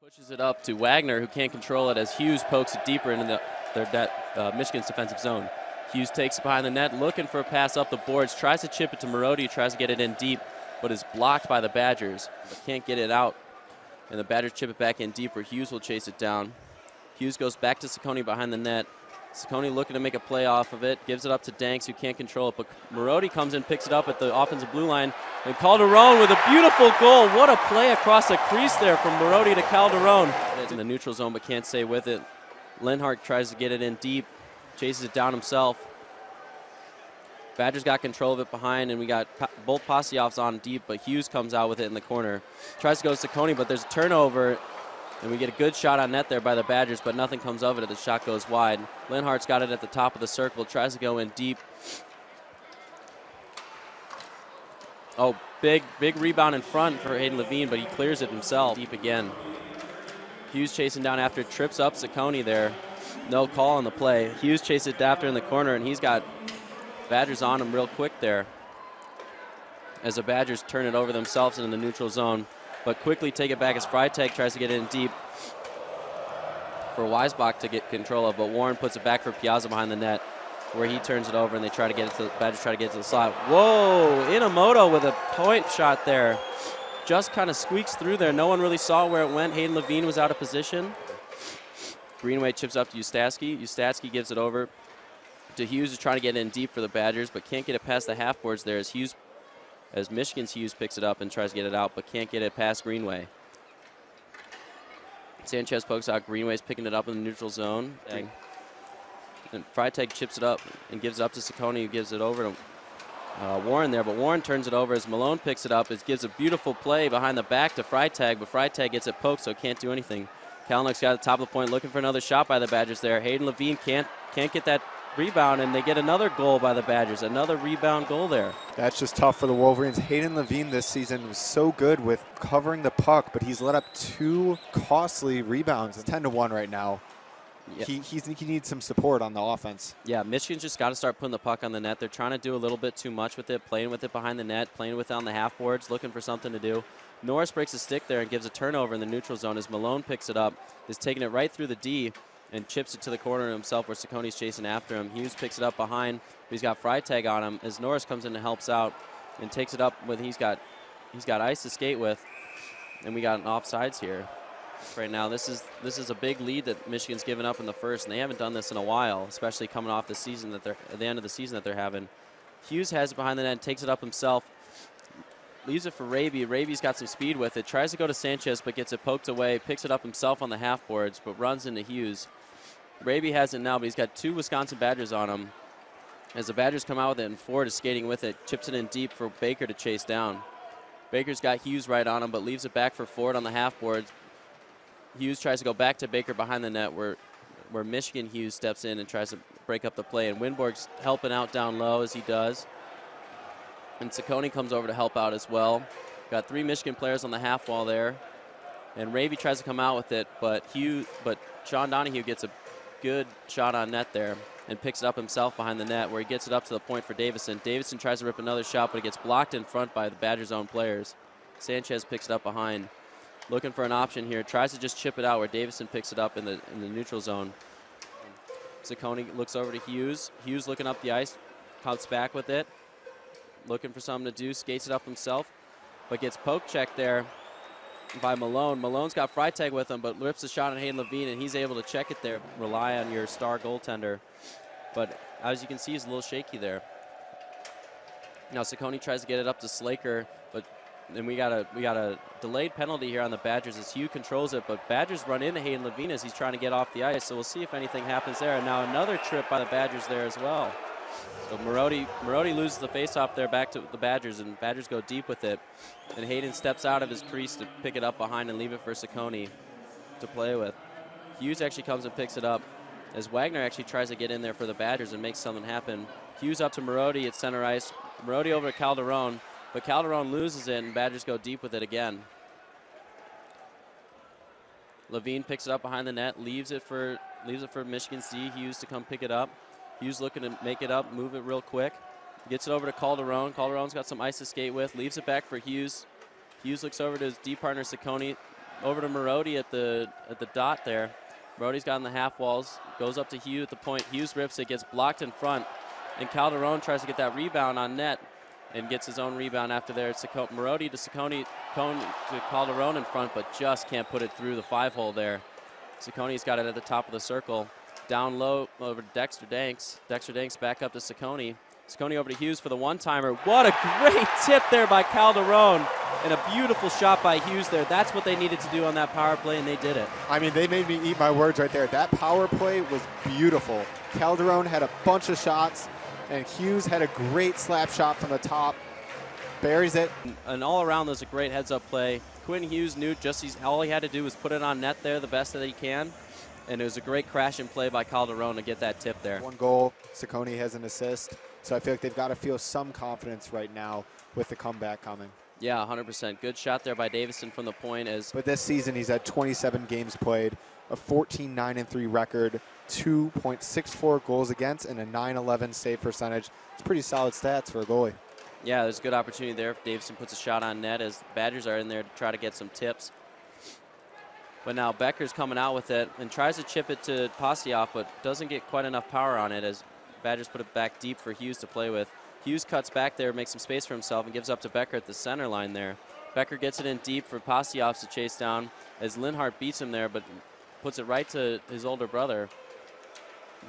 Pushes it up to Wagner, who can't control it as Hughes pokes it deeper into Michigan's defensive zone. Hughes takes it behind the net, looking for a pass up the boards, tries to chip it to Marodi, tries to get it in deep, but is blocked by the Badgers, but can't get it out. And the Badgers chip it back in deeper. Hughes will chase it down. Hughes goes back to Ciccone behind the net. Ciccone looking to make a play off of it, gives it up to Danks, who can't control it, but Marodi comes in, picks it up at the offensive blue line, and Calderon with a beautiful goal. What a play across the crease there from Marodi to Calderon. It's in the neutral zone, but can't stay with it. Lenhart tries to get it in deep, chases it down himself. Badgers got control of it behind, and we got both Posiovs on deep, but Hughes comes out with it in the corner. Tries to go to Ciccone, but there's a turnover, and we get a good shot on net there by the Badgers, but nothing comes of it. The shot goes wide. Lenhart's got it at the top of the circle, tries to go in deep. Oh, big rebound in front for Hayden Levine, but he clears it himself. Deep again. Hughes chasing down after, trips up Ciccone there. No call on the play. Hughes chases it after in the corner, and he's got Badgers on him real quick there as the Badgers turn it over themselves in the neutral zone, but quickly take it back as Freitag tries to get it in deep for Weisbach to get control of, but Warren puts it back for Piazza behind the net, where he turns it over and they try to get it to Badgers try to get it to the slot. Whoa, Inamoto with a point shot there. Just kind of squeaks through there. No one really saw where it went. Hayden Levine was out of position. Greenway chips up to Ustatsky. Ustatsky gives it over to Hughes, who's trying to get in deep for the Badgers, but can't get it past the half boards there as Michigan's Hughes picks it up and tries to get it out, but can't get it past Greenway. Sanchez pokes out. Greenway's picking it up in the neutral zone. And Freitag chips it up and gives it up to Ciccone, who gives it over to Warren there, but Warren turns it over as Malone picks it up. It gives a beautiful play behind the back to Freitag, but Freitag gets it poked, so can't do anything. Kalanick's got at the top of the point, looking for another shot by the Badgers there. Hayden Levine can't get that rebound, and they get another goal by the Badgers. Another rebound goal there. That's just tough for the Wolverines. Hayden Levine this season was so good with covering the puck, but he's let up 2 costly rebounds. It's 10-1 right now. Yep. He needs some support on the offense. Yeah, Michigan's just got to start putting the puck on the net. They're trying to do a little bit too much with it, playing with it behind the net, playing with it on the half boards, looking for something to do. Norris breaks a stick there and gives a turnover in the neutral zone as Malone picks it up, is taking it right through the D and chips it to the corner himself where Ciccone's chasing after him. Hughes picks it up behind, but he's got Freitag on him as Norris comes in and helps out and takes it up with he's got ice to skate with, and we got an offsides here. Right now, this is a big lead that Michigan's given up in the first, and they haven't done this in a while, especially coming off the season that they're at the end of the season that they're having. Hughes has it behind the net, takes it up himself, leaves it for Raby. Raby's got some speed with it, tries to go to Sanchez, but gets it poked away, picks it up himself on the half boards, but runs into Hughes. Raby has it now, but he's got 2 Wisconsin Badgers on him. As the Badgers come out with it, and Ford is skating with it, chips it in deep for Baker to chase down. Baker's got Hughes right on him, but leaves it back for Ford on the half boards. Hughes tries to go back to Baker behind the net where Michigan Hughes steps in and tries to break up the play. And Winborg's helping out down low as he does. And Ciccone comes over to help out as well. Got 3 Michigan players on the half wall there. And Raby tries to come out with it, but Sean Donahue gets a good shot on net there and picks it up himself behind the net where he gets it up to the point for Davison. Davison tries to rip another shot, but it gets blocked in front by the Badgers' own players. Sanchez picks it up behind. Looking for an option here, tries to just chip it out where Davison picks it up in the neutral zone. Ciccone looks over to Hughes. Hughes looking up the ice, comes back with it, looking for something to do, skates it up himself, but gets poke checked there by Malone. Malone's got Freitag with him, but rips a shot on Hayden Levine, and he's able to check it there. Rely on your star goaltender, but as you can see, he's a little shaky there. Now Ciccone tries to get it up to Slaker, but then we got a delayed penalty here on the Badgers as Hughes controls it, but Badgers run into Hayden Levine as he's trying to get off the ice, so we'll see if anything happens there. And now another trip by the Badgers there as well. So Marodi loses the faceoff there back to the Badgers, and Badgers go deep with it. And Hayden steps out of his crease to pick it up behind and leave it for Ciccone to play with. Hughes actually comes and picks it up as Wagner actually tries to get in there for the Badgers and make something happen. Hughes up to Marodi at center ice. Marodi over to Calderon. But Calderon loses it, and Badgers go deep with it again. Levine picks it up behind the net, leaves it for Michigan's D. Hughes to come pick it up. Hughes looking to make it up, move it real quick. Gets it over to Calderon. Calderon's got some ice to skate with, leaves it back for Hughes. Hughes looks over to his D partner Ciccone, over to Marody at the dot there. Marody's got in the half walls, goes up to Hughes at the point. Hughes rips it, gets blocked in front, and Calderon tries to get that rebound on net and gets his own rebound after there. It's Marody to Ciccone to Calderon in front, but just can't put it through the 5-hole there. Ciccone's got it at the top of the circle. Down low over to Dexter Danks. Dexter Danks back up to Ciccone. Ciccone over to Hughes for the one-timer. What a great tip there by Calderon, and a beautiful shot by Hughes there. That's what they needed to do on that power play, and they did it. I mean, they made me eat my words right there. That power play was beautiful. Calderon had a bunch of shots, and Hughes had a great slap shot from the top. Buries it. And all around, there's a great heads-up play. Quinn Hughes knew all he had to do was put it on net there the best that he can. And it was a great crash and play by Calderon to get that tip there. 1 goal, Ciccone has an assist. So I feel like they've got to feel some confidence right now with the comeback coming. Yeah, 100%. Good shot there by Davison from the point. But this season he's had 27 games played, a 14-9-3 record, 2.64 goals against, and a 911 save percentage. It's pretty solid stats for a goalie. Yeah, there's a good opportunity there if Davison puts a shot on net as the Badgers are in there to try to get some tips. But now Becker's coming out with it and tries to chip it to Pasioff, but doesn't get quite enough power on it as Badgers put it back deep for Hughes to play with. Hughes cuts back there, makes some space for himself, and gives up to Becker at the center line there. Becker gets it in deep for Pasioff to chase down as Linhart beats him there, but puts it right to his older brother.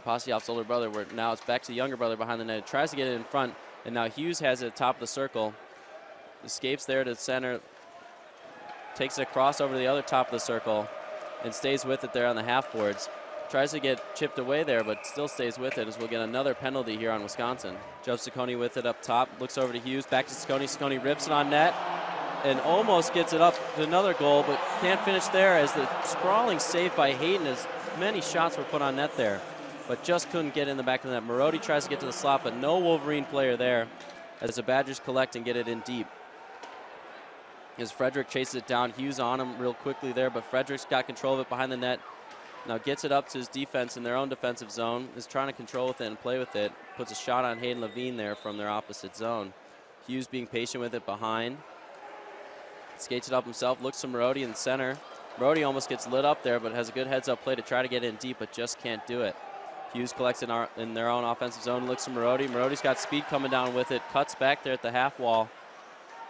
Pasioff's older brother, where now it's back to the younger brother behind the net. Tries to get it in front, and now Hughes has it at the top of the circle. Escapes there to the center, takes it across over to the other top of the circle, and stays with it there on the half boards. Tries to get chipped away there, but still stays with it as we'll get another penalty here on Wisconsin. Joe Ciccone with it up top, looks over to Hughes, back to Ciccone. Ciccone rips it on net and almost gets it up to another goal, but can't finish there as the sprawling save by Hayden as many shots were put on net there, but just couldn't get in the back of the net. Marody tries to get to the slot, but no Wolverine player there as the Badgers collect and get it in deep. As Frederick chases it down, Hughes on him real quickly there, but Frederick's got control of it behind the net. Now gets it up to his defense in their own defensive zone, is trying to control with it and play with it. Puts a shot on Hayden Levine there from their opposite zone. Hughes being patient with it behind. Skates it up himself, looks to Marody in the center. Marody almost gets lit up there, but has a good heads-up play to try to get in deep, but just can't do it. Hughes collects it in their own offensive zone, looks to Marody. Marody's got speed coming down with it, cuts back there at the half wall.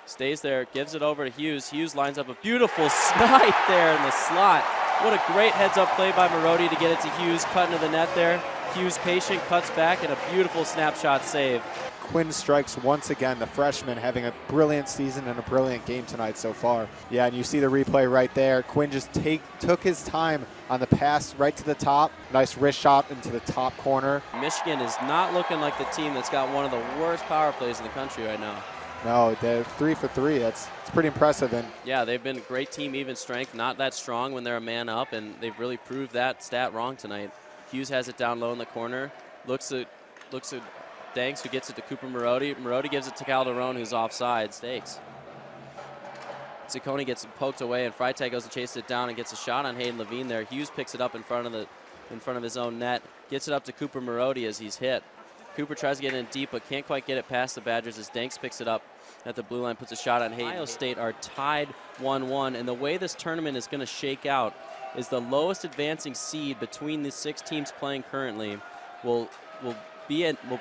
Stays there, gives it over to Hughes. Hughes lines up a beautiful snipe there in the slot. What a great heads-up play by Marody to get it to Hughes, cut into the net there. Hughes patient, cuts back, and a beautiful snapshot save. Quinn strikes once again, the freshman having a brilliant season and a brilliant game tonight so far. Yeah, and you see the replay right there. Quinn just took his time on the pass right to the top. Nice wrist shot into the top corner. Michigan is not looking like the team that's got one of the worst power plays in the country right now. No, they're 3 for 3. It's pretty impressive. And yeah, they've been a great team, even strength, not that strong when they're a man up, and they've really proved that stat wrong tonight. Hughes has it down low in the corner, looks at Danks, who gets it to Cooper Marody. Marody gives it to Calderon, who's offside, stakes. Ciccone gets poked away, and Freitag goes and chases it down and gets a shot on Hayden Levine there. Hughes picks it up in front of his own net, gets it up to Cooper Marody as he's hit. Cooper tries to get in deep, but can't quite get it past the Badgers as Danks picks it up at the blue line, puts a shot on Hayden. Ohio State are tied 1-1, and the way this tournament is going to shake out is the lowest advancing seed between the 6 teams playing currently will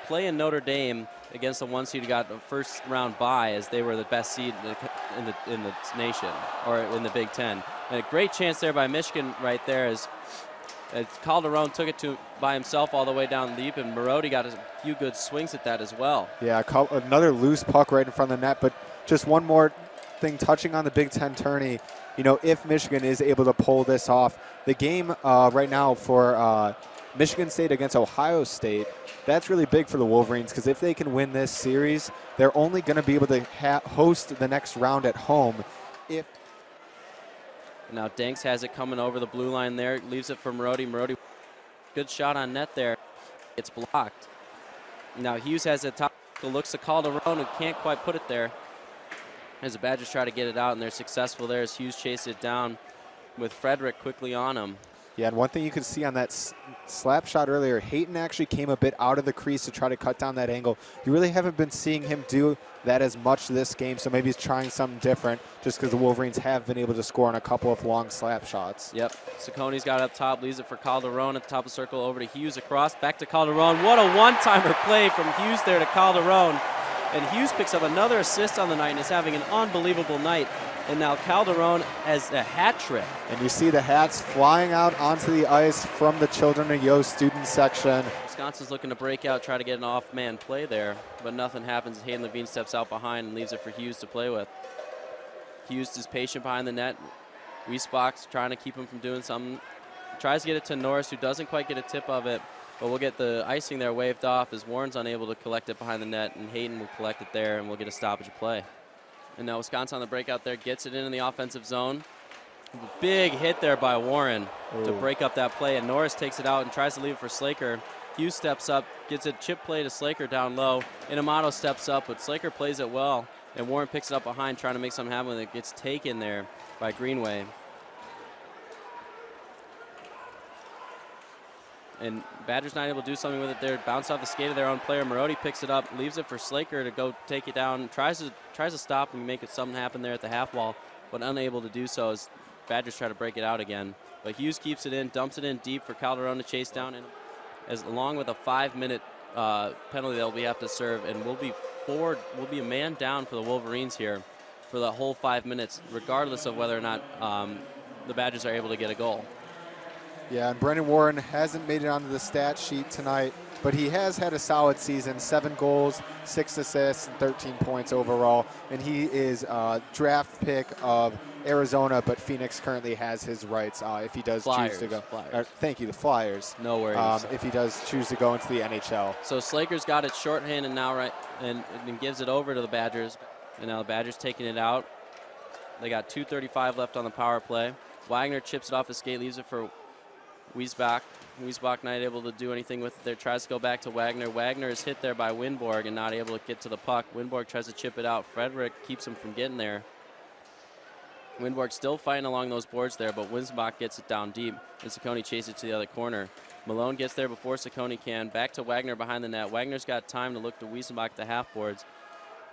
play in Notre Dame against the 1 seed who got a first round bye, as they were the best seed in the nation, or in the Big Ten. And a great chance there by Michigan right there as Calderon took it by himself all the way down deep, and Marody got a few good swings at that as well. Yeah, another loose puck right in front of the net, but just one more thing touching on the Big Ten tourney. You know, if Michigan is able to pull this off, the game right now for Michigan State against Ohio State, that's really big for the Wolverines, because if they can win this series, they're only going to be able to host the next round at home. Now Danks has it coming over the blue line there, leaves it for Marody. Marody, good shot on net there. It's blocked. Now Hughes has it top, looks to Calderon and can't quite put it there. As the Badgers try to get it out, and they're successful there as Hughes chases it down with Frederick quickly on him. Yeah, and one thing you could see on that slap shot earlier, Hayden actually came a bit out of the crease to try to cut down that angle. You really haven't been seeing him do that as much this game, so maybe he's trying something different just because the Wolverines have been able to score on a couple of long slap shots. Yep, Saccone's got it up top, leaves it for Calderon at the top of the circle, over to Hughes across, back to Calderon. What a one-timer play from Hughes there to Calderon. And Hughes picks up another assist on the night and is having an unbelievable night. And now Calderon has a hat trick. And you see the hats flying out onto the ice from the Children of Yo student section. Wisconsin's looking to break out, try to get an off-man play there, but nothing happens. Hayden Levine steps out behind and leaves it for Hughes to play with. Hughes is patient behind the net. Wiesbach's trying to keep him from doing something. Tries to get it to Norris, who doesn't quite get a tip of it, but we'll get the icing there waved off as Warren's unable to collect it behind the net, and Hayden will collect it there, and we'll get a stoppage of play. And now Wisconsin on the breakout there, gets it in the offensive zone. Big hit there by Warren to break up that play, and Norris takes it out and tries to leave it for Slaker. Hughes steps up, gets a chip play to Slaker down low. Inamoto steps up, but Slaker plays it well, and Warren picks it up behind, trying to make something happen with it. Gets taken there by Greenway. And Badger's not able to do something with it there. Bounce off the skate of their own player. Marodi picks it up, leaves it for Slaker to go take it down. Tries to stop and make it something happen there at the half wall, but unable to do so as Badgers try to break it out again. But Hughes keeps it in, dumps it in deep for Calderon to chase down, and along with a 5-minute penalty that we have to serve, and we'll be a man down for the Wolverines here for the whole 5 minutes, regardless of whether or not the Badgers are able to get a goal. Yeah, and Brendan Warren hasn't made it onto the stat sheet tonight, but he has had a solid season, 7 goals, 6 assists, and 13 points overall. And he is a draft pick of Arizona, but Phoenix currently has his rights if he does choose to go. Thank you, the Flyers. No worries. If he does choose to go into the NHL. So Slaker's got it shorthanded now, and gives it over to the Badgers. And now the Badgers taking it out. They got 2:35 left on the power play. Wagner chips it off his skate, leaves it for Wiesbach. Wiesbach not able to do anything with it there. Tries to go back to Wagner. Wagner is hit there by Winborg and not able to get to the puck. Winborg tries to chip it out. Frederick keeps him from getting there. Winborg still fighting along those boards there, but Wiesbach gets it down deep, and Saccone chases it to the other corner. Malone gets there before Saccone can. Back to Wagner behind the net. Wagner's got time to look to Wiesbach at the half boards.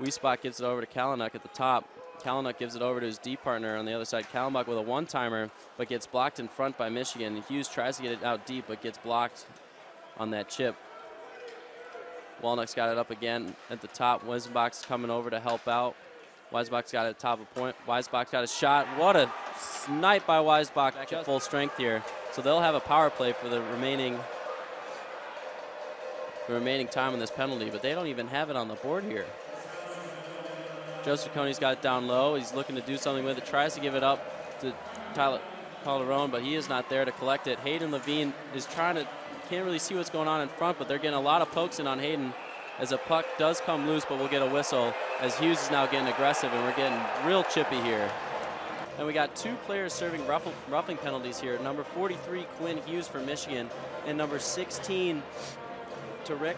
Wiesbach gives it over to Kalanick at the top. Kalanick gives it over to his D partner on the other side. Kalanick with a one-timer, but gets blocked in front by Michigan. Hughes tries to get it out deep, but gets blocked on that chip. Walnuck's got it up again at the top. Wiesbach's coming over to help out. Wiesbach's got it at top of point. Wiesbach's got a shot. What a snipe by Wiesbach at full strength here. So they'll have a power play for the remaining time in this penalty, but they don't even have it on the board here. Joe Saccone's got it down low. He's looking to do something with it. Tries to give it up to Tyler Calderon, but he is not there to collect it. Hayden Levine is can't really see what's going on in front, but they're getting a lot of pokes in on Hayden as a puck does come loose, but we'll get a whistle as Hughes is now getting aggressive, and we're getting real chippy here. And we got 2 players serving roughing penalties here. Number 43, Quinn Hughes for Michigan, and number 16, Tariq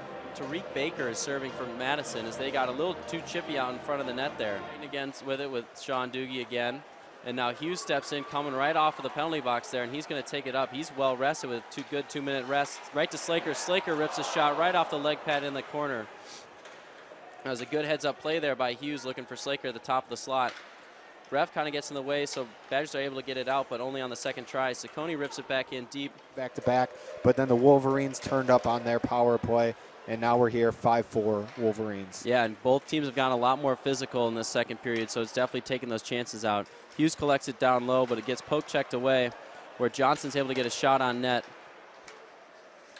Baker is serving for Madison as they got a little too chippy out in front of the net there. Against with it with Sean Doogie again. And now Hughes steps in, coming right off of the penalty box there, and he's going to take it up. He's well rested with a good 2-minute rest. Right to Slaker. Slaker rips a shot right off the leg pad in the corner. That was a good heads-up play there by Hughes, looking for Slaker at the top of the slot. Ref kind of gets in the way, so Badgers are able to get it out, but only on the second try. Saccone rips it back in deep. Back to back, but then the Wolverines turned up on their power play. And now we're here, 5-4 Wolverines. Yeah, and both teams have gotten a lot more physical in this second period, so it's definitely taking those chances out. Hughes collects it down low, but it gets poke-checked away, where Johnson's able to get a shot on net.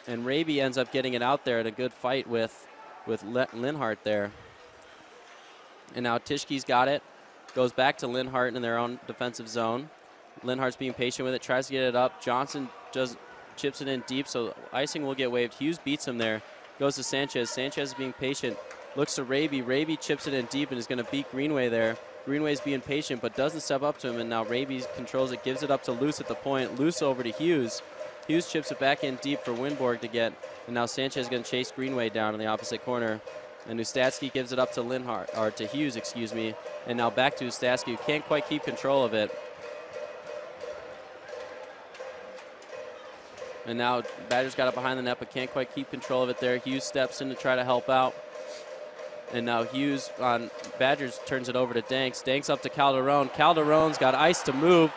And Raby ends up getting it out there in a good fight with Linhart there. And now Tischke's got it. Goes back to Linhart in their own defensive zone. Linhart's being patient with it, tries to get it up. Johnson just chips it in deep, so icing will get waved. Hughes beats him there. Goes to Sanchez. Sanchez is being patient. Looks to Raby. Raby chips it in deep and is going to beat Greenway there. Greenway's being patient but doesn't step up to him, and now Raby controls it, gives it up to Luce at the point. Luce over to Hughes. Hughes chips it back in deep for Winborg to get, and now Sanchez is going to chase Greenway down in the opposite corner. And Ustatsky gives it up to to Hughes, excuse me. And now back to Ustatsky, who can't quite keep control of it. And now Badgers got it behind the net, but can't quite keep control of it there. Hughes steps in to try to help out. And now Hughes on Badgers turns it over to Danks. Danks up to Calderon. Calderon's got ice to move.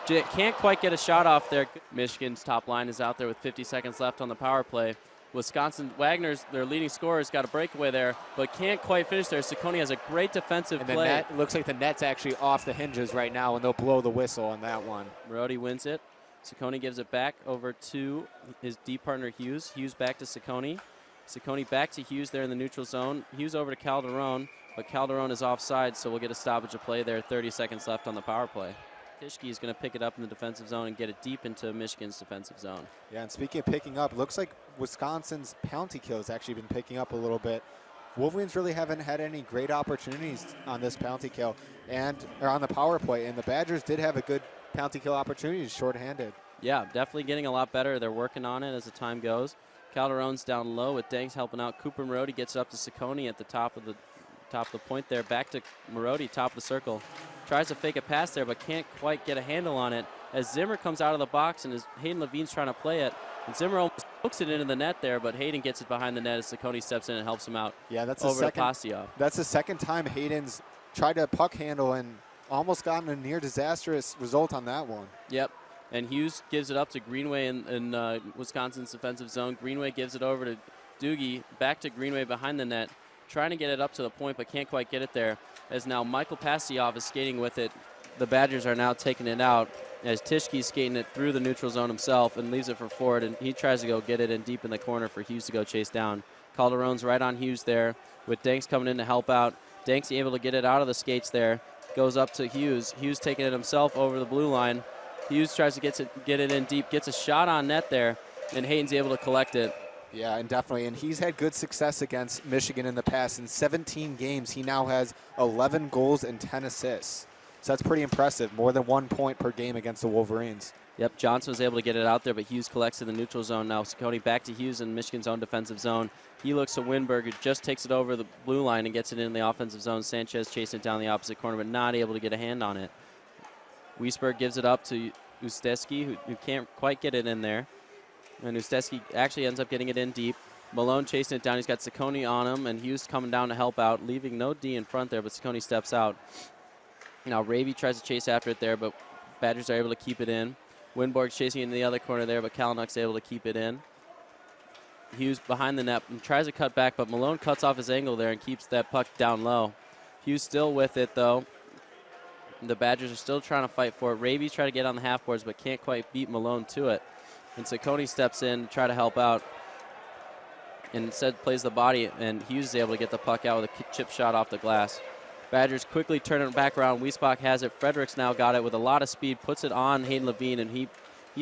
Can't quite get a shot off there. Michigan's top line is out there with 50 seconds left on the power play. Wisconsin, Wagner's, their leading scorer, has got a breakaway there, but can't quite finish there. Ciccone has a great defensive and play. Net, looks like the net's actually off the hinges right now, and they'll blow the whistle on that one. Marody wins it. Ciccone gives it back over to his D partner Hughes. Hughes back to Ciccone. Ciccone back to Hughes there in the neutral zone. Hughes over to Calderon, but Calderon is offside, so we'll get a stoppage of play there. 30 seconds left on the power play. Tischke is going to pick it up in the defensive zone and get it deep into Michigan's defensive zone. Yeah, and speaking of picking up, looks like Wisconsin's penalty kill has actually been picking up a little bit. Wolverines really haven't had any great opportunities on this penalty kill or on the power play, and the Badgers did have a good penalty kill opportunity shorthanded. Yeah, definitely getting a lot better. They're working on it as the time goes. Calderon's down low with Danks helping out. Cooper Marody gets up to Ciccone at the top of the point there. Back to Marody, top of the circle. Tries to fake a pass there, but can't quite get a handle on it. As Zimmer comes out of the box and as Hayden Levine's trying to play it. And Zimmer almost hooks it into the net there, but Hayden gets it behind the net as Ciccone steps in and helps him out. Yeah, that's over to Pasiov. That's the second time Hayden's tried to puck handle and almost gotten a near disastrous result on that one. Yep. And Hughes gives it up to Greenway in Wisconsin's defensive zone. Greenway gives it over to Doogie, back to Greenway behind the net, trying to get it up to the point, but can't quite get it there. As now Michael Pasiov is skating with it. The Badgers are now taking it out as Tischke's skating it through the neutral zone himself and leaves it for Ford, and he tries to go get it in deep in the corner for Hughes to go chase down. Calderon's right on Hughes there with Danks coming in to help out. Danks able to get it out of the skates there. Goes up to Hughes. Hughes taking it himself over the blue line. Hughes tries to get it in deep, gets a shot on net there, and Hayden's able to collect it. Yeah, and definitely. And he's had good success against Michigan in the past. In 17 games, he now has 11 goals and 10 assists. So that's pretty impressive. More than 1 point per game against the Wolverines. Yep, Johnson was able to get it out there, but Hughes collects in the neutral zone now. Ciccone back to Hughes in Michigan's own defensive zone. He looks to Winberg, who just takes it over the blue line and gets it in the offensive zone. Sanchez chasing it down the opposite corner, but not able to get a hand on it. Wiesberg gives it up to Ustesky, who can't quite get it in there. And Ustesky actually ends up getting it in deep. Malone chasing it down. He's got Ciccone on him, and Hughes coming down to help out, leaving no D in front there, but Ciccone steps out. Now Raby tries to chase after it there, but Badgers are able to keep it in. Winborg's chasing it in the other corner there, but Kalinuk's able to keep it in. Hughes behind the net and tries to cut back, but Malone cuts off his angle there and keeps that puck down low. Hughes still with it, though. The Badgers are still trying to fight for it. Raby's trying to get on the half boards, but can't quite beat Malone to it. And Ciccone steps in to try to help out. And instead plays the body, and Hughes is able to get the puck out with a chip shot off the glass. Badgers quickly turn it back around. Wiesbach has it. Fredericks now got it with a lot of speed, puts it on Hayden Levine, and he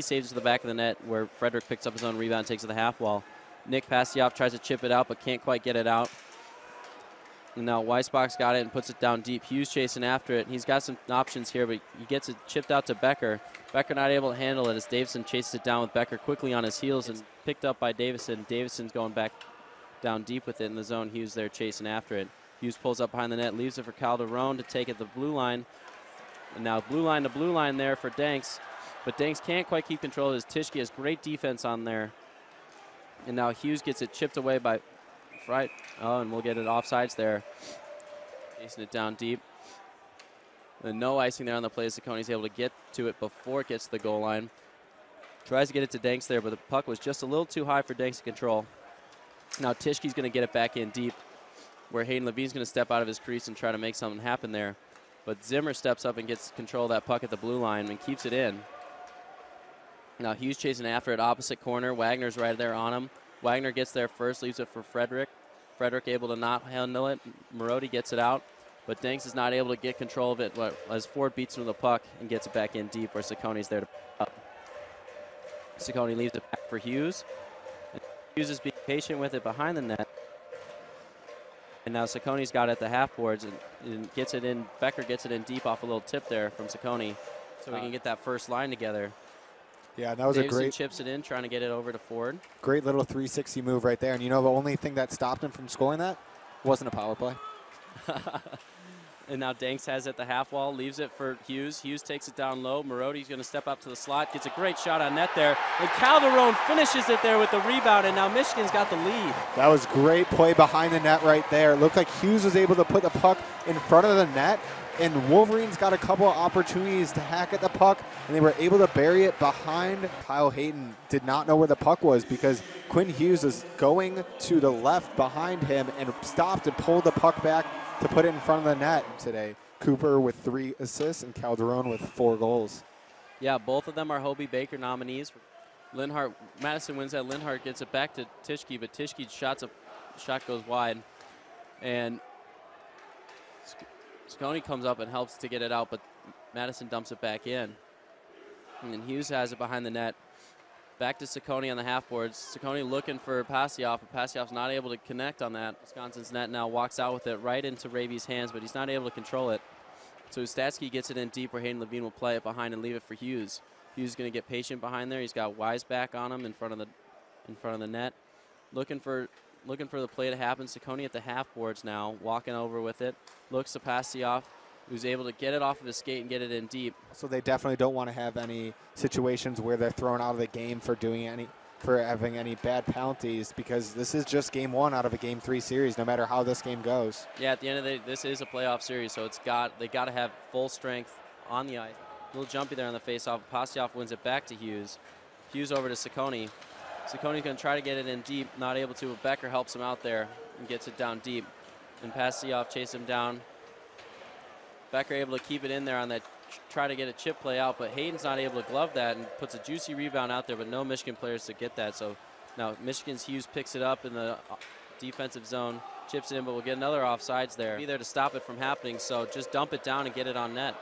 saves it to the back of the net where Frederick picks up his own rebound and takes it to the half wall. Nick Pasiov tries to chip it out, but can't quite get it out. And now Weissbach's got it and puts it down deep. Hughes chasing after it. He's got some options here, but he gets it chipped out to Becker. Becker not able to handle it as Davison chases it down with Becker quickly on his heels and picked up by Davison. Davison's going back down deep with it in the zone. Hughes there chasing after it. Hughes pulls up behind the net, leaves it for Calderon to take it the blue line. And now blue line to blue line there for Danks. But Danks can't quite keep control of his. Tischke has great defense on there. And now Hughes gets it chipped away by Fright. Oh, and we'll get it offsides there. Chasing it down deep. And no icing there on the play. Ciccone's able to get to it before it gets to the goal line. Tries to get it to Danks there, but the puck was just a little too high for Danks to control. Now Tischke's going to get it back in deep, where Hayden Levine's going to step out of his crease and try to make something happen there. But Zimmer steps up and gets control of that puck at the blue line and keeps it in. Now Hughes chasing after it, opposite corner. Wagner's right there on him. Wagner gets there first, leaves it for Frederick. Frederick able to not handle it. Marody gets it out, but Danks is not able to get control of it as Ford beats him with the puck and gets it back in deep where Ciccone's there to pick up. Ciccone leaves it back for Hughes. And Hughes is being patient with it behind the net. And now Ciccone's got it at the half boards and gets it in. Becker gets it in deep off a little tip there from Ciccone, so we can get that first line together. Yeah, that was Davison a great chips it in, trying to get it over to Ford. Great little 360 move right there. And you know the only thing that stopped him from scoring that wasn't a power play. And now Danks has it at the half wall, leaves it for Hughes. Hughes takes it down low. Marodi's going to step up to the slot, gets a great shot on net there. And Calderon finishes it there with the rebound, and now Michigan's got the lead. That was great play behind the net right there. It looked like Hughes was able to put the puck in front of the net, and Wolverines got a couple of opportunities to hack at the puck, and they were able to bury it behind. Kyle Hayden did not know where the puck was because Quinn Hughes was going to the left behind him and stopped and pulled the puck back to put it in front of the net today. Cooper with 3 assists and Calderon with 4 goals. Yeah, both of them are Hobie Baker nominees. Linhart, Madison wins that. Linhart gets it back to Tischke, but Tischke's shot goes wide. And Scone comes up and helps to get it out, but Madison dumps it back in. And then Hughes has it behind the net. Back to Ciccone on the half boards. Ciccone looking for Pasioff, but Pasioff's not able to connect on that. Wisconsin's net now walks out with it right into Raby's hands, but he's not able to control it. So Ustatsky gets it in deep where Hayden Levine will play it behind and leave it for Hughes. Hughes is going to get patient behind there. He's got Wise back on him in front of the net. Looking for the play to happen. Ciccone at the half boards now, walking over with it. Looks to Pasioff, who's able to get it off of his skate and get it in deep. So they definitely don't want to have any situations where they're thrown out of the game for having any bad penalties, because this is just game 1 out of a game 3 series, no matter how this game goes. Yeah, at the end of the day, this is a playoff series, so they got to have full strength on the ice. A little jumpy there on the faceoff. Pasioff wins it back to Hughes. Hughes over to Ciccone. Ciccone's going to try to get it in deep, not able to, but Becker helps him out there and gets it down deep. And Pasioff chases him down. Becker able to keep it in there on that, try to get a chip play out, but Hayden's not able to glove that and puts a juicy rebound out there, but no Michigan players to get that. So now Michigan's Hughes picks it up in the defensive zone, chips it in, but we'll get another offsides there. Be there to stop it from happening, so just dump it down and get it on net.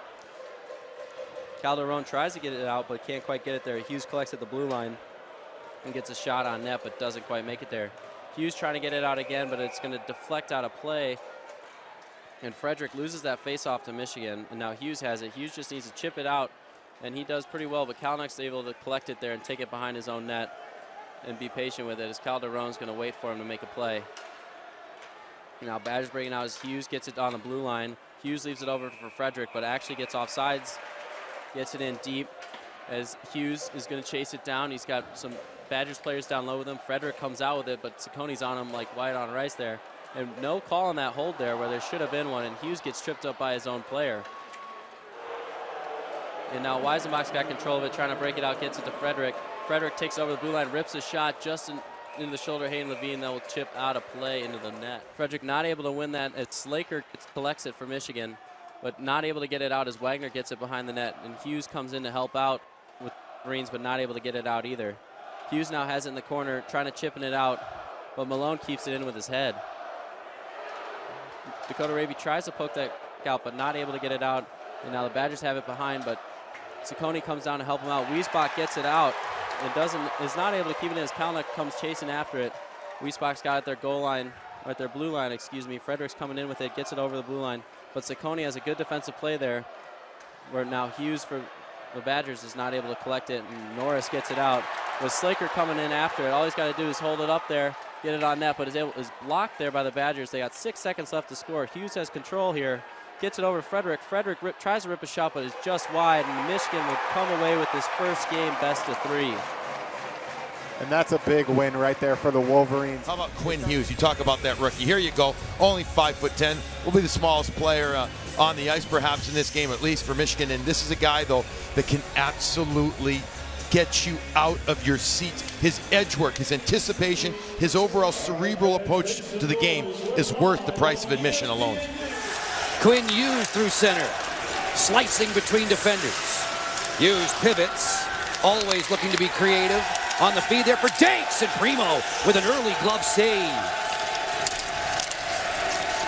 Calderon tries to get it out, but can't quite get it there. Hughes collects at the blue line and gets a shot on net, but doesn't quite make it there. Hughes trying to get it out again, but it's going to deflect out of play. And Frederick loses that face-off to Michigan, and now Hughes has it. Hughes just needs to chip it out, and he does pretty well, but Kalnick's able to collect it there and take it behind his own net and be patient with it as Calderon's going to wait for him to make a play. Now Badgers breaking out as Hughes gets it on the blue line. Hughes leaves it over for Frederick, but actually gets offsides, gets it in deep as Hughes is going to chase it down. He's got some Badgers players down low with him. Frederick comes out with it, but Ciccone's on him like white on rice there. And no call on that hold there where there should have been one, and Hughes gets tripped up by his own player. And now Weisenbach's got control of it, trying to break it out, gets it to Frederick. Frederick takes over the blue line, rips a shot just into the shoulder of Hayden Levine that will chip out of play into the net. Frederick not able to win that as Slaker collects it for Michigan, but not able to get it out as Wagner gets it behind the net. And Hughes comes in to help out with Marines, but not able to get it out either. Hughes now has it in the corner, trying to chip it out, but Malone keeps it in with his head. Dakota Raby tries to poke that out, but not able to get it out. And now the Badgers have it behind, but Ciccone comes down to help him out. Wiesbach gets it out and is not able to keep it in as Kalnick comes chasing after it. Wiesbach's got it at their goal line, or at their blue line, excuse me. Frederick's coming in with it, gets it over the blue line. But Ciccone has a good defensive play there, where now Hughes for the Badgers is not able to collect it, and Norris gets it out. With Slaker coming in after it, all he's got to do is hold it up there, get it on net, but is blocked there by the Badgers. They got 6 seconds left to score. Hughes has control here, gets it over to Frederick. Frederick tries to rip a shot, but is just wide, and Michigan would come away with this first game best of 3. And that's a big win right there for the Wolverines. How about Quinn Hughes? You talk about that rookie. Here you go, only 5'10", will be the smallest player on the ice perhaps in this game, at least for Michigan. And this is a guy, though, that can absolutely get you out of your seat. His edge work, his anticipation, his overall cerebral approach to the game is worth the price of admission alone. Quinn Hughes through center, slicing between defenders. Hughes pivots, always looking to be creative. On the feed there for Danks, and Primo with an early glove save.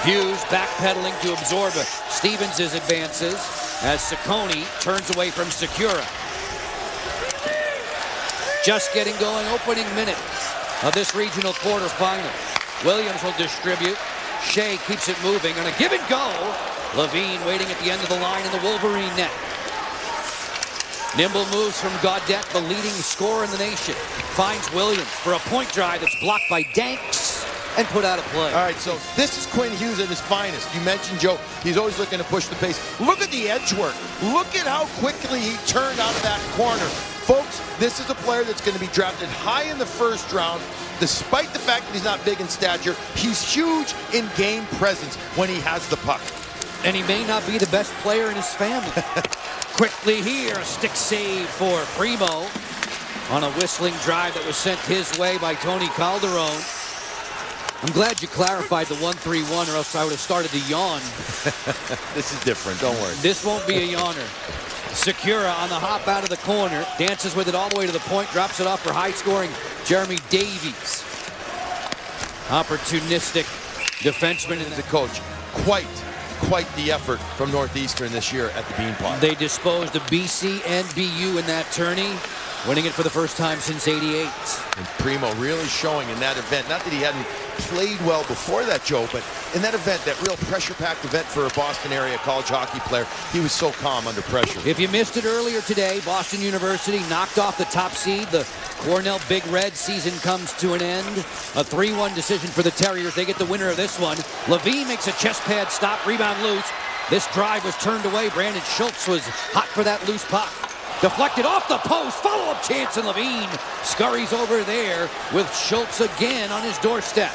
Hughes backpedaling to absorb Stevens' advances as Ciccone turns away from Secura. Just getting going, opening minute of this regional quarterfinal. Williams will distribute. Shea keeps it moving on a give and go. Levine waiting at the end of the line in the Wolverine net. Nimble moves from Gaudette, the leading scorer in the nation. Finds Williams for a point drive that's blocked by Danks. and put out of play. All right, so this is Quinn Hughes at his finest. You mentioned, Joe, he's always looking to push the pace. Look at the edge work. Look at how quickly he turned out of that corner. Folks, this is a player that's going to be drafted high in the first round. Despite the fact that he's not big in stature, he's huge in game presence when he has the puck. And he may not be the best player in his family. Quickly here, a stick save for Primo on a whistling drive that was sent his way by Tony Calderon. I'm glad you clarified the 1-3-1, or else I would have started to yawn. This is different, don't worry. This won't be a yawner. Secura on the hop out of the corner, dances with it all the way to the point, drops it off for high-scoring Jeremy Davies. Opportunistic defenseman. As a coach, quite the effort from Northeastern this year at the Beanpot. They disposed of BC and BU in that tourney, winning it for the first time since '88. And Primo really showing in that event. Not that he hadn't played well before that, Joe, but in that event, that real pressure-packed event for a Boston area college hockey player, he was so calm under pressure. If you missed it earlier today, Boston University knocked off the top seed. The Cornell Big Red season comes to an end. A 3-1 decision for the Terriers. They get the winner of this one. Levine makes a chest pad stop, rebound loose. This drive was turned away. Brandon Schultz was hot for that loose puck. Deflected off the post, follow-up chance, and Levine scurries over there with Schultz again on his doorstep.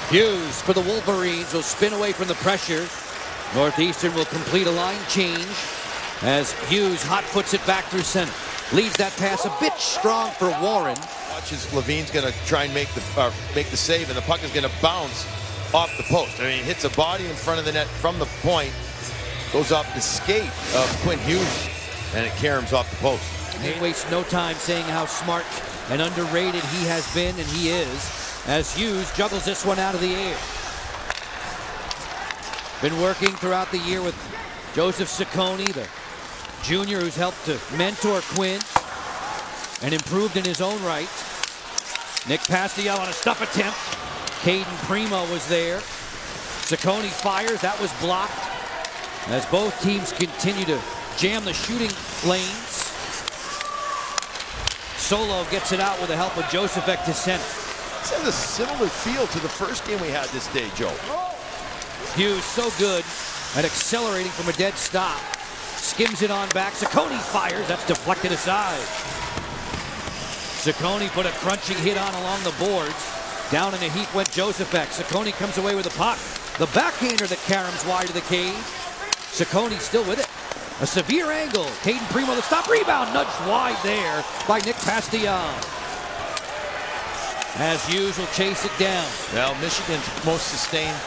Hughes for the Wolverines will spin away from the pressure. Northeastern will complete a line change as Hughes hot puts it back through center. Leads that pass a bit strong for Warren. Watch as Levine's going to try and make the save, and the puck is going to bounce off the post. I mean, it hits a body in front of the net from the point, goes off the skate of Quinn Hughes, and it caroms off the post. He wastes no time saying how smart and underrated he has been, and he is, as Hughes juggles this one out of the air. Been working throughout the year with Joseph Ciccone, the junior who's helped to mentor Quinn and improved in his own right. Nick Pastiel on a stuff attempt. Caden Primo was there. Ciccone fires, that was blocked. As both teams continue to jam the shooting lanes. Solo gets it out with the help of Joseph to center. This has a similar feel to the first game we had this day, Joe. Hughes so good at accelerating from a dead stop. Skims it on back. Ciccone fires. That's deflected aside. Ciccone put a crunching hit on along the boards. Down in the heat went Joseph. Ciccone comes away with the puck. The backhander that caroms wide of the cage. Ciccone still with it. A severe angle. Caden Primo the stop. Rebound nudged wide there by Nick Pastiel. As Hughes will chase it down. Well, Michigan's most sustained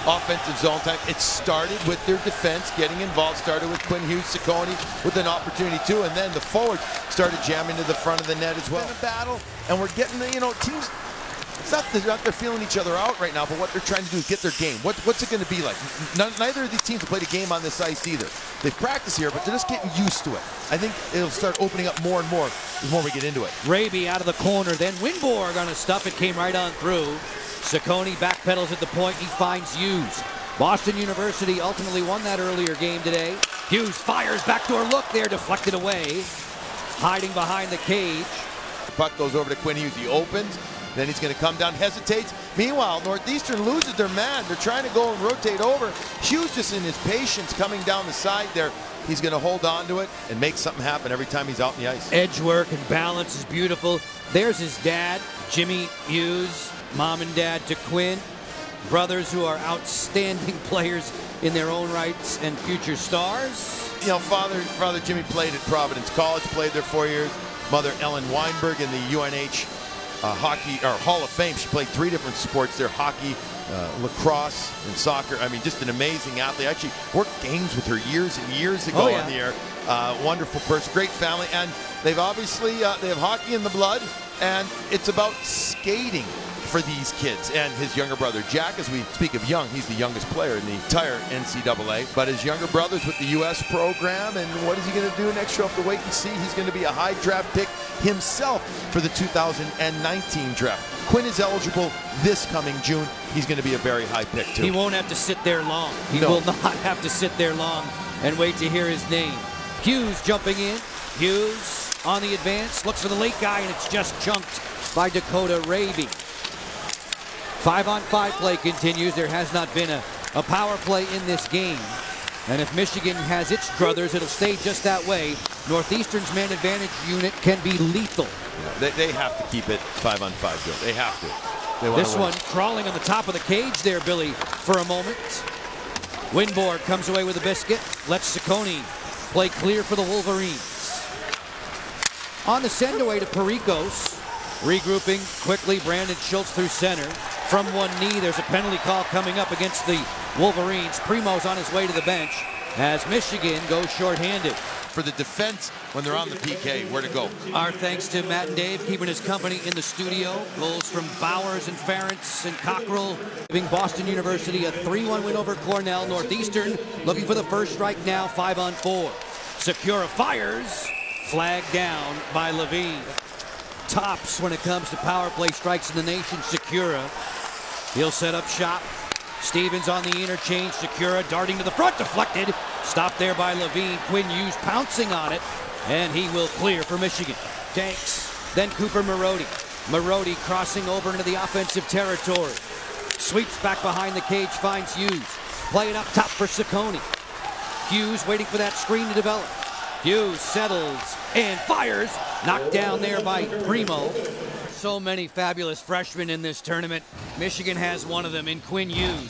offensive zone time. It started with their defense getting involved. Started with Quinn Hughes, Ciccone with an opportunity too, and then the forwards started jamming to the front of the net as well. In a battle, and we're getting the teams. It's not they're feeling each other out right now, but what they're trying to do is get their game. What's it going to be like? Neither of these teams have played a game on this ice either. They've practiced here, but they're just getting used to it. I think it'll start opening up more and more the more we get into it. Raby out of the corner, then Winborg on a stuff. It came right on through. Ciccone backpedals at the point. He finds Hughes. Boston University ultimately won that earlier game today. Hughes fires, backdoor look there, deflected away. Hiding behind the cage. The puck goes over to Quinn Hughes. He opens. Then he's going to come down, hesitates. Meanwhile, Northeastern loses their man. They're trying to go and rotate over. Hughes just in his patience coming down the side there. He's going to hold on to it and make something happen every time he's out in the ice. Edge work and balance is beautiful. There's his dad, Jimmy Hughes, mom and dad to Quinn. Brothers who are outstanding players in their own rights and future stars. You know, father Jimmy played at Providence College, played there 4 years. Mother Ellen Weinberg in the UNH hockey or Hall of Fame. She played 3 different sports there: hockey, lacrosse, and soccer. I mean, just an amazing athlete. I actually worked games with her years and years ago on the air. Wonderful person, great family, and they've obviously they have hockey in the blood, and it's about skating for these kids. And his younger brother Jack, as we speak of young, he's the youngest player in the entire NCAA, but his younger brother's with the U.S. program, and what is he going to do next year? We'll have to wait and see. He's going to be a high draft pick himself for the 2019 draft. Quinn is eligible this coming June. He's going to be a very high pick too. He won't have to sit there long. He will not have to sit there long and wait to hear his name. Hughes jumping in. Hughes on the advance, looks for the late guy, and it's just chunked by Dakota Raby. 5-on-5 play continues. There has not been a power play in this game. And if Michigan has its druthers, it'll stay just that way. Northeastern's man advantage unit can be lethal. Yeah, they have to keep it 5-on-5, Bill. They have to. This one crawling on the top of the cage there, Billy, for a moment. Winborg comes away with a biscuit. Lets Ciccone play clear for the Wolverines. On the send away to Pericos. Regrouping quickly, Brandon Schultz through center. From one knee, there's a penalty call coming up against the Wolverines. Primo's on his way to the bench as Michigan goes shorthanded. For the defense, when they're on the PK, where to go? Our thanks to Matt and Dave keeping us company in the studio. Goals from Bowers and Ferentz and Cockrell, giving Boston University a 3-1 win over Cornell. Northeastern looking for the first strike now, 5-on-4. Secura fires, flagged down by Levine. Tops when it comes to power play strikes in the nation, Secura. He'll set up shop. Stevens on the interchange. Secura darting to the front, deflected. Stopped there by Levine. Quinn Hughes pouncing on it, and he will clear for Michigan. Danks, then Cooper Marody. Marody crossing over into the offensive territory. Sweeps back behind the cage, finds Hughes. Play it up top for Ciccone. Hughes waiting for that screen to develop. Hughes settles and fires. Knocked down there by Primo. So many fabulous freshmen in this tournament. Michigan has one of them in Quinn Hughes.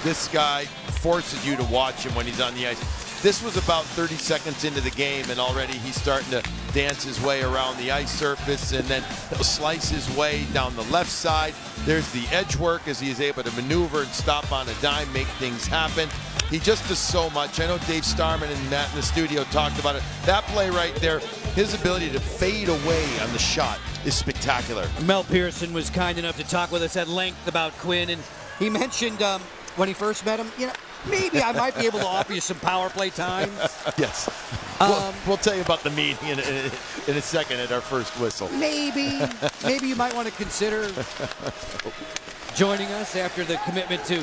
This guy forces you to watch him when he's on the ice. This was about 30 seconds into the game, and already he's starting to dance his way around the ice surface, and then he'll slice his way down the left side. There's the edge work as he is able to maneuver and stop on a dime, make things happen. He just does so much. I know Dave Starman and Matt in the studio talked about it. That play right there, his ability to fade away on the shot is spectacular. Mel Pearson was kind enough to talk with us at length about Quinn, and he mentioned when he first met him, you know, maybe I might be able to offer you some power play time. Yes. We'll tell you about the meeting in a second at our first whistle. Maybe you might want to consider joining us after the commitment to.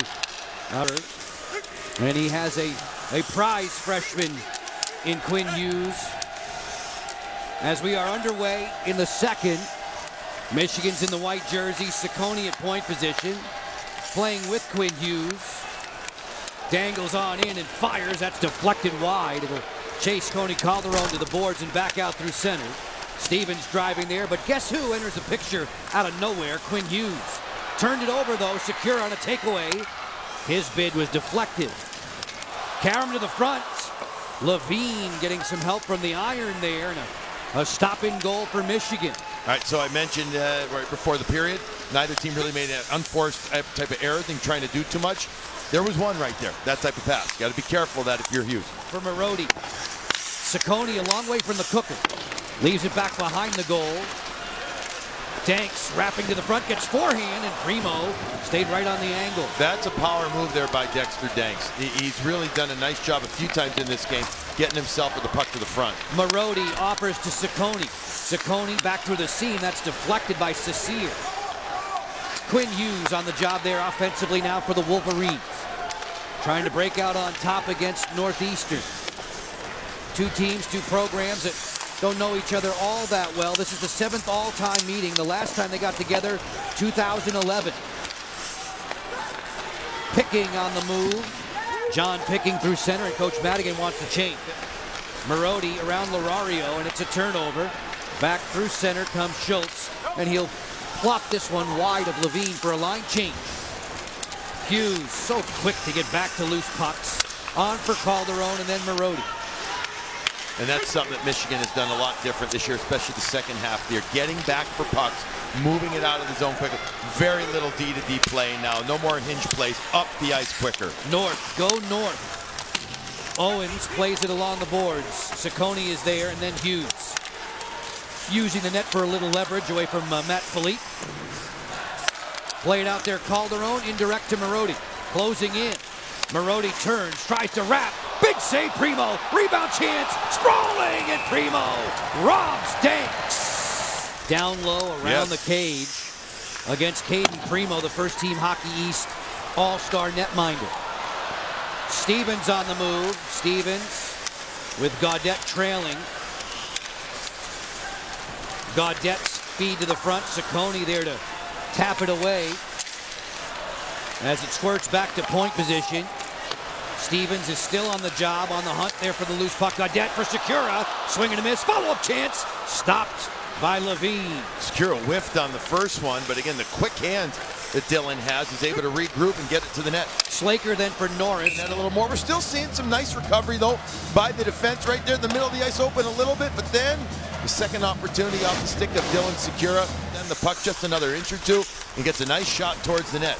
And he has a prize freshman in Quinn Hughes. As we are underway in the second, Michigan's in the white jersey, Ciccone at point position, playing with Quinn Hughes. Dangles on in and fires. That's deflected wide. It'll chase Coney Calderon to the boards and back out through center. Stevens driving there, but guess who enters the picture out of nowhere? Quinn Hughes. Turned it over though, secure on a takeaway. His bid was deflected. Karam to the front. Levine getting some help from the iron there, and a stop-in goal for Michigan. All right, so I mentioned right before the period, neither team really made an unforced type of error, thing trying to do too much. There was one right there, that type of pass. Got to be careful of that if you're Hughes. For Marody. Ciccone a long way from the cooker. Leaves it back behind the goal. Danks wrapping to the front, gets forehand, and Primo stayed right on the angle. That's a power move there by Dexter Danks. He's really done a nice job a few times in this game, getting himself with the puck to the front. Marody offers to Ciccone. Ciccone back through the seam. That's deflected by Cecile. Quinn Hughes on the job there offensively now for the Wolverines. Trying to break out on top against Northeastern. Two teams, two programs that don't know each other all that well. This is the 7th all-time meeting. The last time they got together, 2011. Picking on the move. John Picking through center, and Coach Madigan wants to change. Marody around Lorario, and it's a turnover. Back through center comes Schultz, and he'll plop this one wide of Levine for a line change. Hughes so quick to get back to loose pucks. On for Calderon and then Marody. And that's something that Michigan has done a lot different this year, especially the second half. They're getting back for pucks, moving it out of the zone quicker. Very little D-to-D play now. No more hinge plays. Up the ice quicker. North, go north. Owens plays it along the boards. Ciccone is there, and then Hughes. Using the net for a little leverage away from Matt Philippe. Play it out there, Calderon, indirect to Marody. Closing in. Marody turns, tries to wrap. Big save, Primo. Rebound chance. Sprawling, and Primo robs Danks. Down low around the cage against Caden Primo, the first team Hockey East All-Star netminder. Stevens on the move. Stevens with Gaudette trailing. Gaudette's feed to the front. Ciccone there to tap it away. As it squirts back to point position. Stevens is still on the job, on the hunt there for the loose puck. Gaudette for Segura. Swing and a miss. Follow-up chance. Stopped by Levine. Segura whiffed on the first one, but again, the quick hands that Dylan has is able to regroup and get it to the net. Slaker then for Norris. And a little more. We're still seeing some nice recovery, though, by the defense right there in the middle of the ice, open a little bit, but then the second opportunity off the stick of Dylan Segura. Then the puck just another inch or two and gets a nice shot towards the net.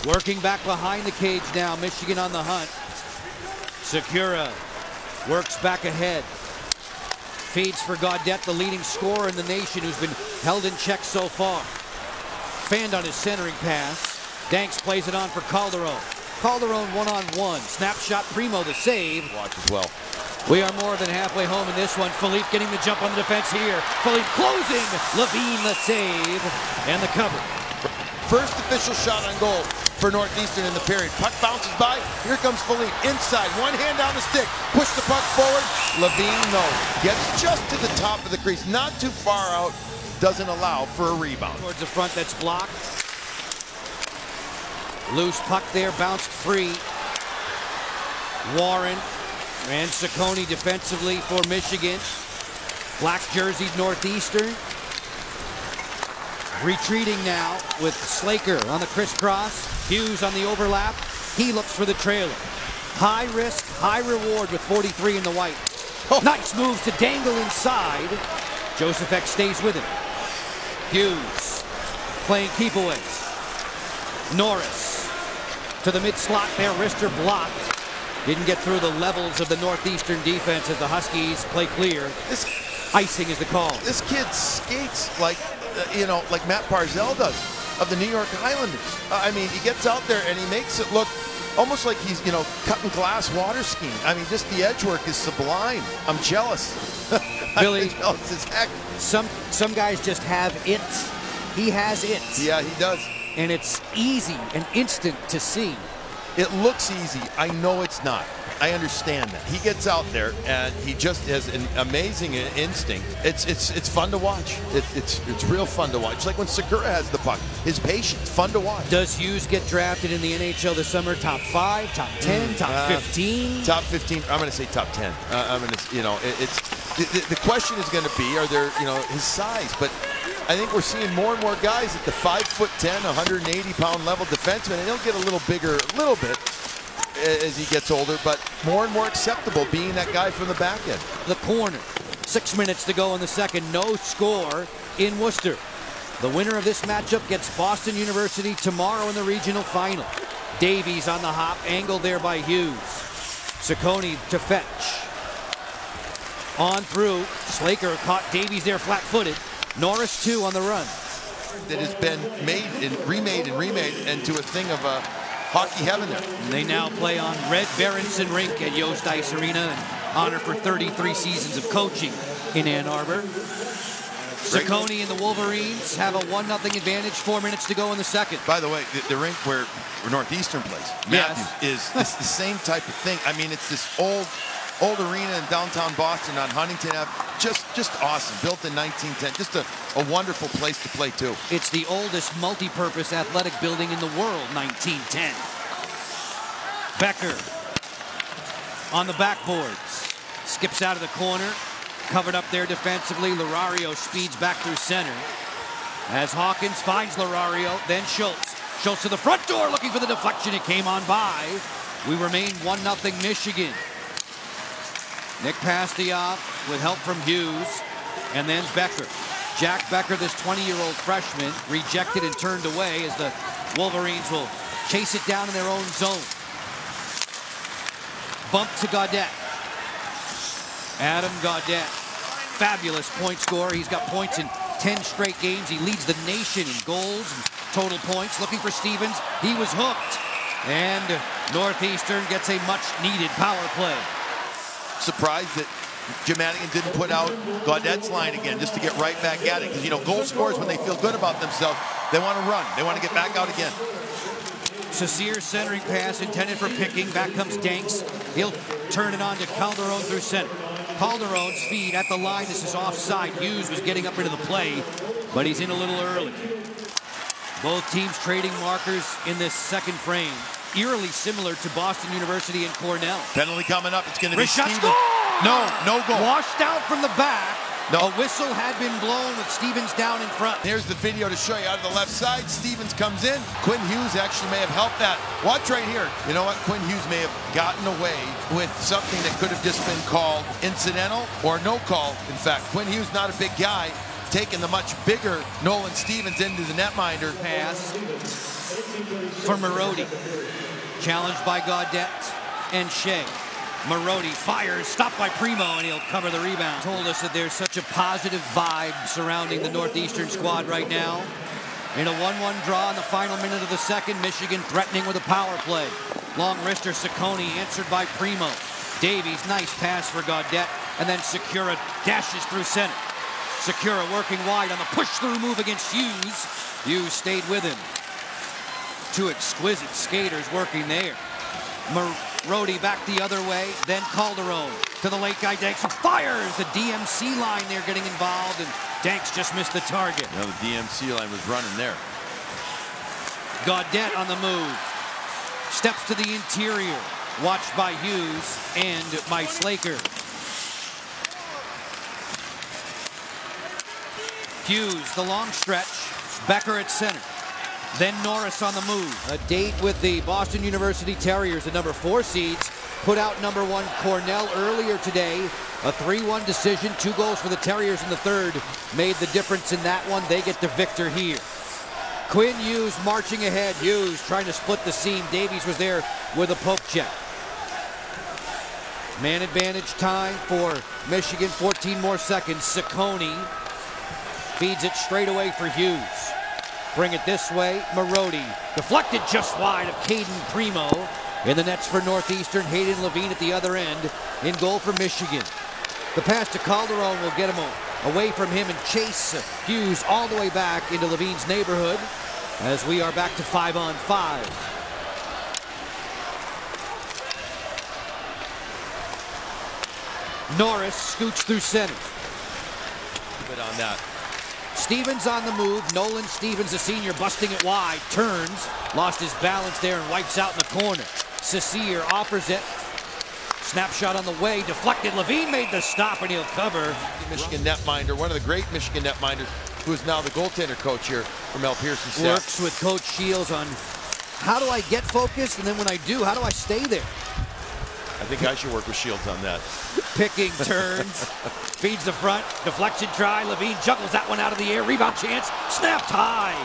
Working back behind the cage now. Michigan on the hunt. Segura works back ahead. Feeds for Gaudette, the leading scorer in the nation, who's been held in check so far. Fanned on his centering pass. Danks plays it on for Calderon. Calderon one-on-one. Snapshot, Primo the save. Watch as well. We are more than halfway home in this one. Philippe getting the jump on the defense here. Philippe closing. Levine the save. And the cover. First official shot on goal for Northeastern in the period. Puck bounces by. Here comes Philippe inside. One hand down the stick. Push the puck forward. Levine, no. Gets just to the top of the crease. Not too far out. Doesn't allow for a rebound. Towards the front, that's blocked. Loose puck there, bounced free. Warren and Ciccone defensively for Michigan. Black jerseyed Northeastern. Retreating now with Slaker on the crisscross. Hughes on the overlap. He looks for the trailer. High risk, high reward with 43 in the white. Oh. Nice move to dangle inside. Joseph stays with him. Hughes playing keep away. Norris to the mid slot there. Wrister blocked. Didn't get through the levels of the Northeastern defense as the Huskies play clear. Icing is the call. This kid skates like, like Matt Barzell does of the New York Islanders. I mean, he gets out there and he makes it look almost like he's, cutting glass water skiing. I mean, just the edge work is sublime. I'm jealous. Billy, I'm jealous as heck. Some guys just have it. He has it. Yeah, he does. And it's easy and instant to see. It looks easy. I know it's not. I understand that. He gets out there and he just has an amazing instinct. It's fun to watch. It's real fun to watch. It's like when Segura has the puck. His patience, fun to watch. Does Hughes get drafted in the NHL this summer? Top 5, top 10, top 15? Top 15. I'm going to say top 10. I'm going to, the question is going to be, are there, his size, but I think we're seeing more and more guys at the 5'10", 180-pound level defenseman, and he'll get a little bigger, a little bit, as he gets older, but more and more acceptable being that guy from the back end. The corner. 6 minutes to go in the second. No score in Worcester. The winner of this matchup gets Boston University tomorrow in the regional final. Davies on the hop, angled there by Hughes. Ciccone to fetch. On through. Slaker caught Davies there flat-footed. Norris, too, on the run. That has been made and remade into a thing of hockey heaven there. They now play on Red Berenson Rink at Yost Ice Arena in honor for 33 seasons of coaching in Ann Arbor. Ciccone and the Wolverines have a 1-0 advantage, 4 minutes to go in the second. By the way, the rink where Northeastern plays, Matthews, is the same type of thing. I mean, it's this old arena in downtown Boston on Huntington Ave. Just awesome. Built in 1910. Just a wonderful place to play, too. It's the oldest multi-purpose athletic building in the world, 1910. Becker on the backboards. Skips out of the corner. Covered up there defensively. Larario speeds back through center. As Hawkins finds Larario, then Schultz. Schultz to the front door looking for the deflection. It came on by. We remain 1-0 Michigan. Nick Pastioff with help from Hughes, and then Becker. Jack Becker, this 20-year-old freshman, rejected and turned away as the Wolverines will chase it down in their own zone. Bump to Gaudette. Adam Gaudette, fabulous point scorer. He's got points in 10 straight games. He leads the nation in goals and total points. Looking for Stevens. He was hooked. And Northeastern gets a much-needed power play. Surprised that Jim Madigan didn't put out Gaudette's line again just to get right back at it. Because, goal scorers, when they feel good about themselves, they want to run. They want to get back out again. Saucier's centering pass intended for picking. Back comes Danks. He'll turn it on to Calderon through center. Calderon's feed at the line. This is offside. Hughes was getting up into the play, but he's in a little early. Both teams trading markers in this second frame. Eerily similar to Boston University and Cornell. Penalty coming up. It's going to be Shot, Stevens. No goal. Washed out from the back. No. A whistle had been blown with Stevens down in front. Here's the video to show you out of the left side. Stevens comes in. Quinn Hughes actually may have helped that. Watch right here. You know what? Quinn Hughes may have gotten away with something that could have just been called incidental or no call. In fact, Quinn Hughes, not a big guy, taking the much bigger Nolan Stevens into the netminder. Pass for Marody. Challenged by Gaudette and Shea. Marody fires, stopped by Primo, and he'll cover the rebound. Told us that there's such a positive vibe surrounding the Northeastern squad right now. In a 1-1 draw in the final minute of the second, Michigan threatening with a power play. Long wrister Ciccone answered by Primo. Davies, nice pass for Gaudette, and then Secura dashes through center. Secura working wide on the push-through move against Hughes. Hughes stayed with him. Two exquisite skaters working there. Marody back the other way, then Calderon to the late guy Danks, who fires. The DMC line there getting involved, and Danks just missed the target. You know, the DMC line was running there. Gaudette on the move. Steps to the interior, watched by Hughes and by Slaker. Hughes, the long stretch, Becker at center. Then Norris on the move. A date with the Boston University Terriers, the number 4 seeds, put out number 1 Cornell earlier today. A 3-1 decision, 2 goals for the Terriers in the third made the difference in that one. They get the victor here. Quinn Hughes marching ahead. Hughes trying to split the seam. Davies was there with a poke check. Man advantage time for Michigan, 14 more seconds. Ciccone feeds it straight away for Hughes. Bring it this way, Marody. Deflected just wide of Caden Primo. In the nets for Northeastern, Hayden Levine at the other end. In goal for Michigan. The pass to Calderon will get him away from him and chase Hughes all the way back into Levine's neighborhood as we are back to 5-on-5. Norris scoots through center. Good on that. Stevens on the move. Nolan Stevens, the senior, busting it wide. Turns. Lost his balance there and wipes out in the corner. Cecile offers it. Snapshot on the way. Deflected. Levine made the stop and he'll cover. Michigan netminder, one of the great Michigan netminders, who is now the goaltender coach here from Mel Pearson's staff. Works with Coach Shields on how do I get focused, and then when I do, how do I stay there? I think I should work with Shields on that. Picking turns, feeds the front, deflection try, Levine juggles that one out of the air, rebound chance, snapped high.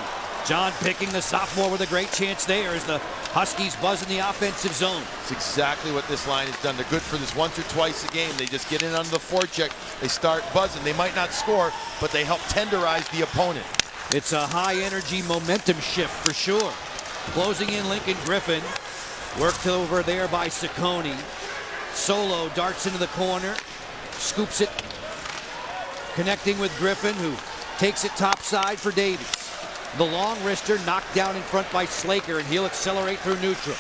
John Picking, the sophomore, with a great chance there as the Huskies buzz in the offensive zone. It's exactly what this line has done. They're good for this once or twice a game. They just get in under the forecheck, they start buzzing. They might not score, but they help tenderize the opponent. It's a high-energy momentum shift for sure. Closing in Lincoln Griffin, worked over there by Ciccone. Solo darts into the corner, scoops it, connecting with Griffin, who takes it topside for Davies. The long wrister knocked down in front by Slaker, and he'll accelerate through neutral.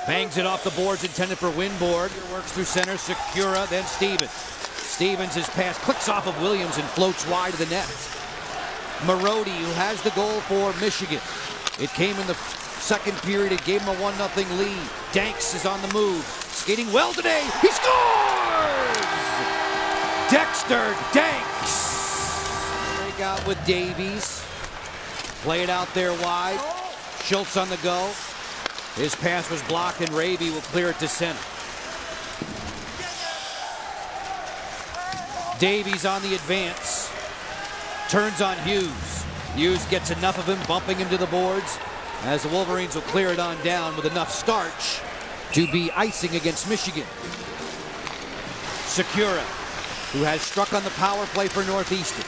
Bangs it off the boards intended for Winborg. Works through center, Secura, then Stevens. Stevens, his pass clicks off of Williams and floats wide of the net. Marody, who has the goal for Michigan. It came in the second period. It gave him a 1-0 lead. Danks is on the move. Skating well today. He scores! Dexter Danks. Break out with Davies. Play it out there wide. Schultz on the go. His pass was blocked, and Raby will clear it to center. Davies on the advance. Turns on Hughes. Hughes gets enough of him, bumping him to the boards, as the Wolverines will clear it on down with enough starch to be icing against Michigan. Secura, who has struck on the power play for Northeastern.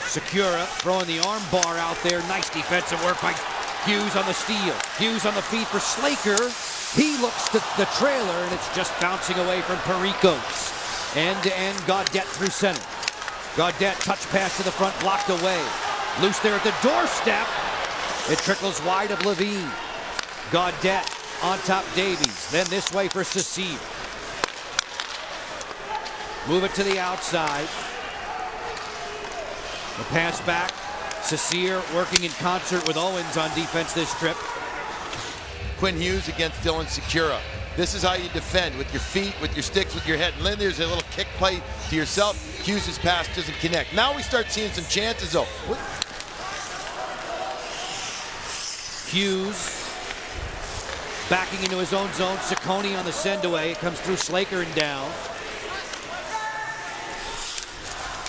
Secura throwing the arm bar out there. Nice defensive work by Hughes on the steal. Hughes on the feed for Slaker. He looks to the trailer, and it's just bouncing away from Pericos. End-to-end Gaudette through center. Gaudette touch pass to the front, blocked away. Loose there at the doorstep. It trickles wide of Levine. Gaudette on top Davies. Then this way for Cecile. Move it to the outside. The pass back Cecere working in concert with Owens on defense this trip. Quinn Hughes against Dylan Secura. This is how you defend, with your feet, with your sticks, with your head. And then there's a little kick play to yourself. Hughes' pass doesn't connect. Now we start seeing some chances, though. Hughes backing into his own zone. Ciccone on the send away. It comes through Slaker and down.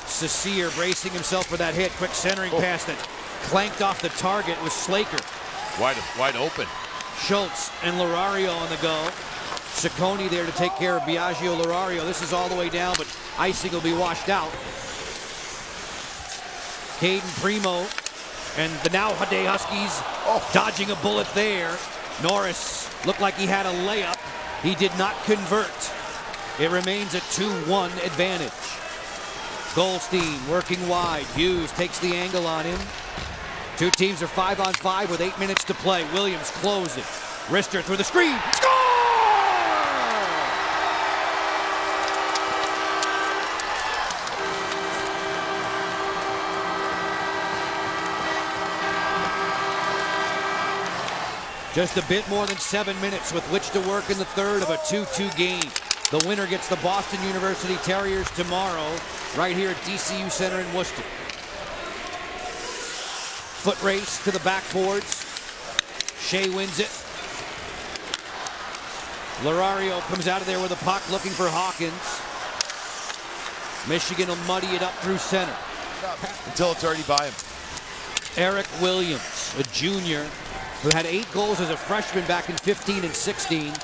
Cecere bracing himself for that hit. Quick centering pass that clanked off the target was Slaker. Wide open. Schultz and Lorario on the go. Ciccone there to take care of Biagio Lorario. This is all the way down, but icing will be washed out. Caden Primo and the now Hade Huskies dodging a bullet there. Norris looked like he had a layup. He did not convert. It remains a 2-1 advantage. Goldstein working wide. Hughes takes the angle on him. Two teams are 5-on-5 with 8 minutes to play. Williams closing. Rister through the screen. Score! Just a bit more than 7 minutes with which to work in the third of a 2-2 game. The winner gets the Boston University Terriers tomorrow, right here at DCU Center in Worcester. Foot race to the backboards. Shea wins it. Lorario comes out of there with a puck looking for Hawkins. Michigan will muddy it up through center. Until it's already by him. Eric Williams, a junior, who had 8 goals as a freshman back in 15 and 16.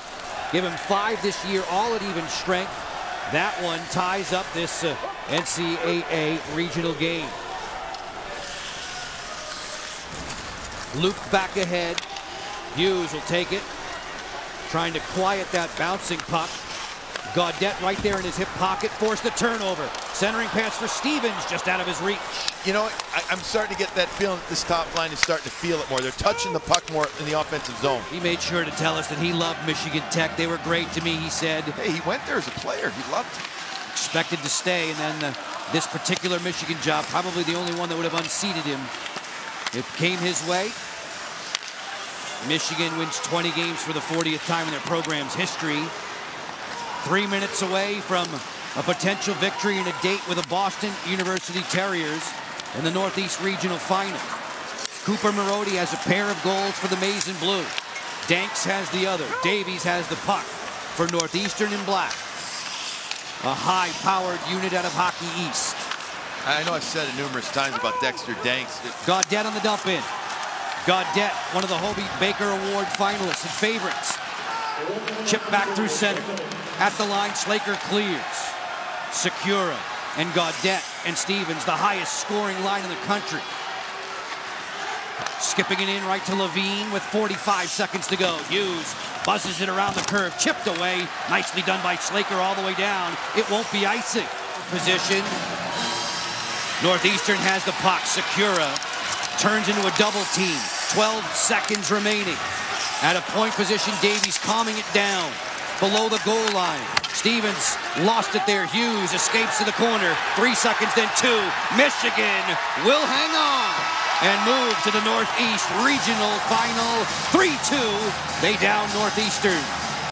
Give him 5 this year, all at even strength. That one ties up this NCAA regional game. Luke back ahead. Hughes will take it. Trying to quiet that bouncing puck. Gaudette right there in his hip pocket, forced a turnover. Centering pass for Stevens, just out of his reach. You know, I'm starting to get that feeling that this top line is starting to feel it more. They're touching the puck more in the offensive zone. He made sure to tell us that he loved Michigan Tech. They were great to me, he said. Hey, he went there as a player. He loved it. Expected to stay, and then this particular Michigan job, probably the only one that would have unseated him. It came his way. Michigan wins 20 games for the 40th time in their program's history. 3 minutes away from a potential victory and a date with the Boston University Terriers in the Northeast Regional Final. Cooper Marody has a pair of goals for the Maize and Blue. Danks has the other. Davies has the puck for Northeastern in black. A high-powered unit out of Hockey East. I know I've said it numerous times about Dexter Danks. Gaudette on the dump in. Gaudette, one of the Hobie Baker Award finalists and favorites. Chip back through center. At the line, Slaker clears. Secura and Gaudette and Stevens, the highest scoring line in the country. Skipping it in right to Levine with 45 seconds to go. Hughes buzzes it around the curve, chipped away. Nicely done by Slaker all the way down. It won't be icing. Position. Northeastern has the puck. Secura turns into a double team. 12 seconds remaining. At a point position, Davies calming it down. Below the goal line. Stevens lost it there. Hughes escapes to the corner. 3 seconds, then 2. Michigan will hang on and move to the Northeast Regional Final. 3-2. They down Northeastern.